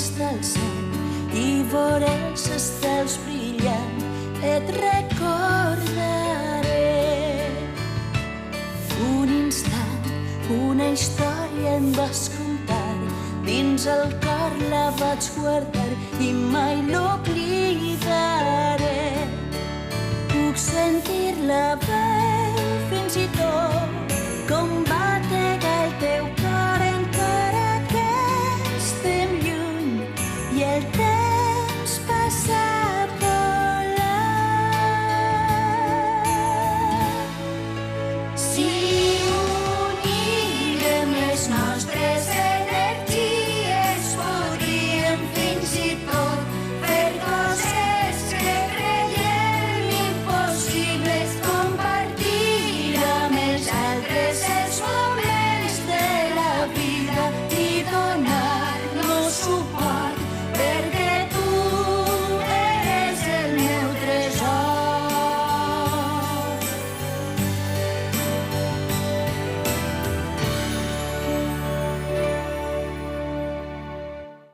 dins del cel i veuré els estels brillant, et recordaré. Un instant, una història em vas contar, dins el cor la vaig guardar i mai l'oblidaré. Puc sentir la veu fins i tot com batega el teu cor.